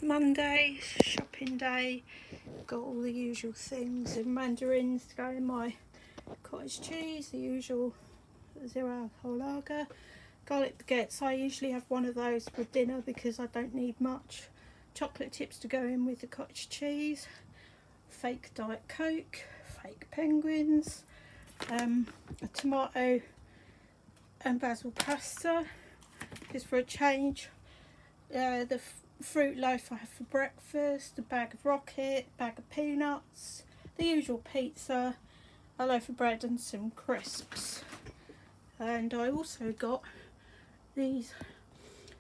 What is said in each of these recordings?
Monday, shopping day. Got all the usual things and mandarins to go in my cottage cheese, the usual zero alcohol lager. Garlic baguettes, I usually have one of those for dinner because I don't need much. Chocolate chips to go in with the cottage cheese. Fake Diet Coke, fake penguins, a tomato and basil pasta, just for a change. The fruit loaf I have for breakfast, a bag of rocket, bag of peanuts, the usual pizza, a loaf of bread and some crisps. And I also got these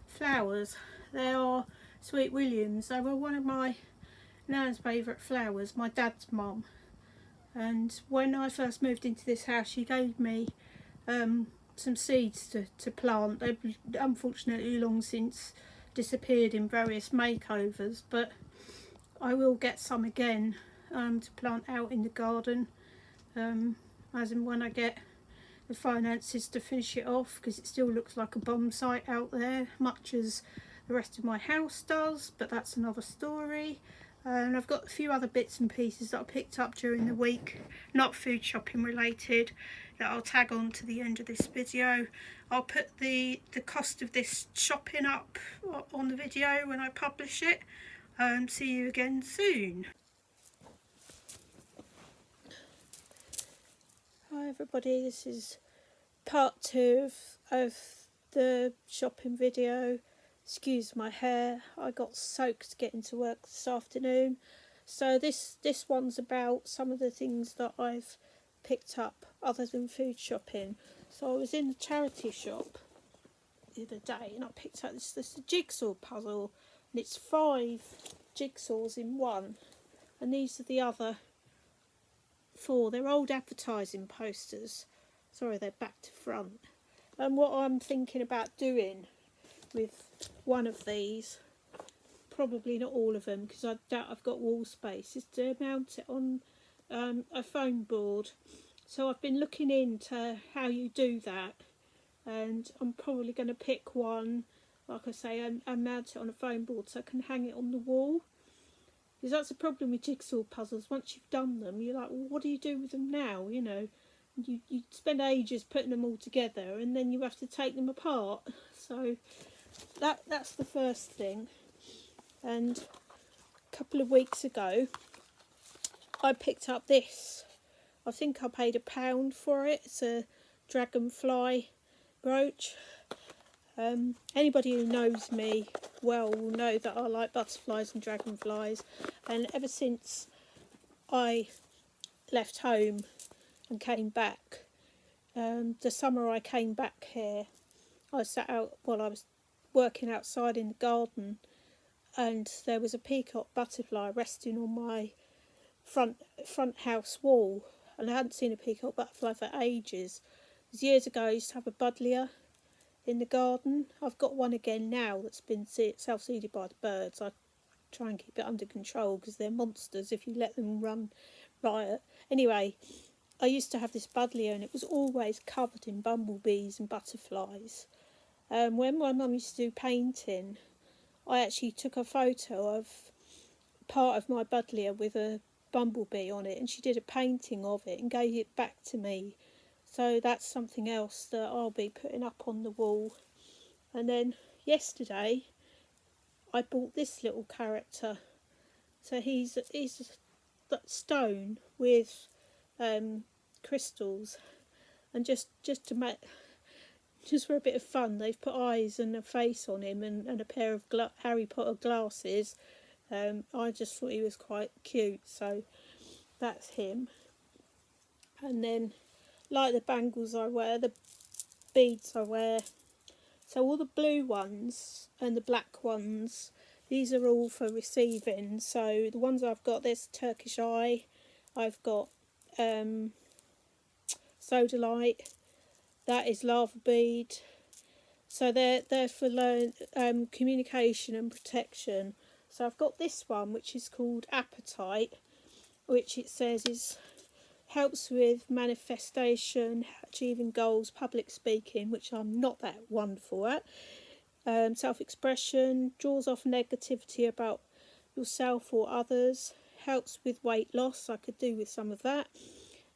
flowers. They are Sweet Williams. They were one of my nan's favourite flowers, my dad's mum. And when I first moved into this house, she gave me some seeds to plant. They've unfortunately long since disappeared in various makeovers, but I will get some again to plant out in the garden, as and when I get the finances to finish it off, because it still looks like a bomb site out there, much as the rest of my house does, but that's another story. And I've got a few other bits and pieces that I picked up during the week, not food shopping related, that I'll tag on to the end of this video. I'll put the cost of this shopping up on the video when I publish it. See you again soon. Hi everybody, this is part 2 of the shopping video. Excuse my hair, I got soaked getting to work this afternoon. So this one's about some of the things that I've picked up other than food shopping. So I was in the charity shop the other day and I picked up this jigsaw puzzle, and it's 5 jigsaws in one, and these are the other 4. They're old advertising posters. Sorry, they're back to front. And what I'm thinking about doing with one of these, probably not all of them because I doubt I've got wall space, is to mount it on a foam board. So I've been looking into how you do that, and I'm probably going to pick one, like I say, and mount it on a foam board so I can hang it on the wall. Because that's the problem with jigsaw puzzles. Once you've done them, you're like, well, what do you do with them now? You know, you spend ages putting them all together and then you have to take them apart. So that's the first thing. And a couple of weeks ago I picked up this. I think I paid £1 for it. It's a dragonfly brooch. Anybody who knows me well will know that I like butterflies and dragonflies, and ever since I left home and came back, the summer I came back here, I sat out while I was working outside in the garden, and there was a peacock butterfly resting on my front house wall, and I hadn't seen a peacock butterfly for ages. It was years ago I used to have a buddleia in the garden. I've got one again now that's been self-seeded by the birds. I try and keep it under control because they're monsters if you let them run riot. Anyway, I used to have this buddleia and it was always covered in bumblebees and butterflies. When my mum used to do painting, I actually took a photo of part of my buddleia with a bumblebee on it, and she did a painting of it and gave it back to me. So that's something else that I'll be putting up on the wall. And then yesterday I bought this little character. So he's stone with crystals, and just for a bit of fun, they've put eyes and a face on him and a pair of Harry Potter glasses. I just thought he was quite cute, so that's him. And then, like the bangles I wear, the beads I wear, so all the blue ones and the black ones, these are all for receiving. So the ones I've got, there's Turkish Eye, I've got Sodalite, that is lava bead. So they're for communication and protection. So I've got this one which is called Appetite, which it says helps with manifestation, achieving goals, public speaking, which I'm not that wonderful at, self-expression, draws off negativity about yourself or others. Helps with weight loss, I could do with some of that.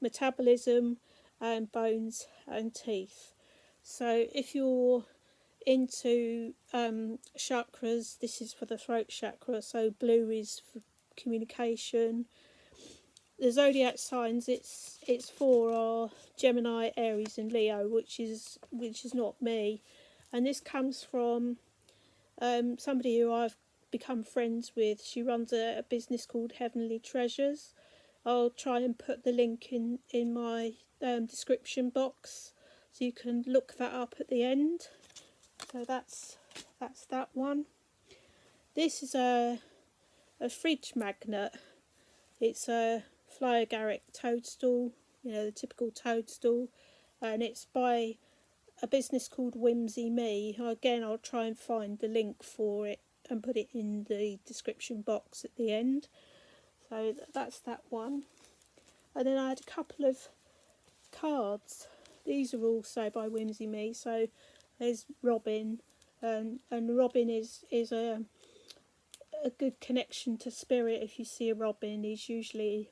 Metabolism, and bones and teeth. So if you're into chakras, this is for the throat chakra. So blue is for communication. The zodiac signs it's for are Gemini, Aries and Leo, which is not me. And this comes from somebody who I've become friends with. She runs a business called Heavenly Treasures. I'll try and put the link in my description box, so you can look that up at the end. So that's that one. This is a fridge magnet. It's a fly agaric toadstool, you know, the typical toadstool, and it's by a business called Whimsy Me. Again, I'll try and find the link for it and put it in the description box at the end. So that's that one. And then I had a couple of cards. These are also by Whimsy Me. So there's Robin, and Robin is a good connection to spirit. If you see a robin, he's usually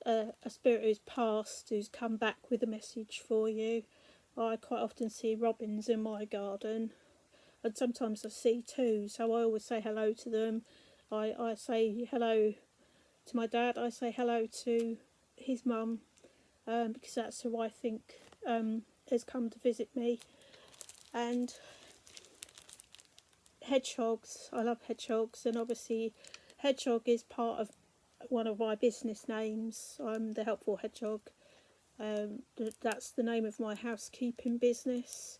a spirit who's passed, who's come back with a message for you. I quite often see robins in my garden, and sometimes I see two, so I always say hello to them. I say hello to my dad, I say hello to his mum, because that's who I think has come to visit me. And hedgehogs, I love hedgehogs, and obviously hedgehog is part of one of my business names. I'm the Helpful Hedgehog. That's the name of my housekeeping business.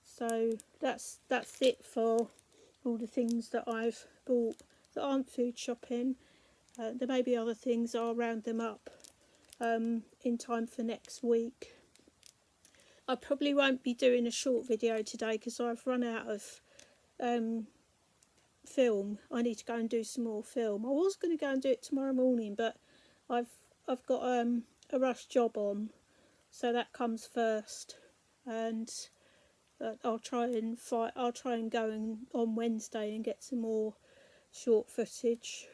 So that's it for all the things that I've bought that aren't food shopping. There may be other things. I'll round them up in time for next week. I probably won't be doing a short video today because I've run out of film. I need to go and do some more film. I was going to go and do it tomorrow morning, but I've got a rush job on, so that comes first. And I'll try and go on Wednesday and get some more short footage,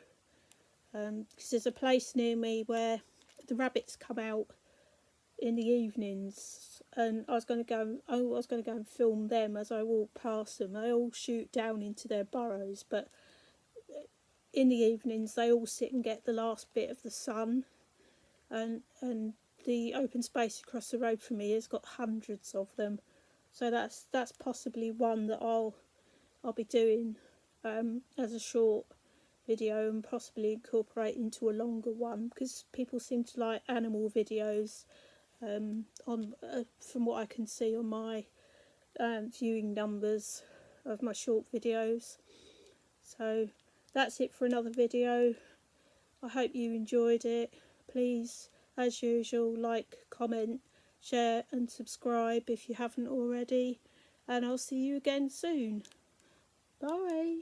because there's a place near me where the rabbits come out in the evenings, and I was going to go and film them as I walk past them. They all shoot down into their burrows, but in the evenings they all sit and get the last bit of the sun, and the open space across the road from me has got hundreds of them. So that's possibly one that I'll be doing as a short video, and possibly incorporate into a longer one, because people seem to like animal videos from what I can see on my viewing numbers of my short videos. So that's it for another video. I hope you enjoyed it. Please, as usual, like, comment, share and subscribe if you haven't already, and I'll see you again soon. Bye.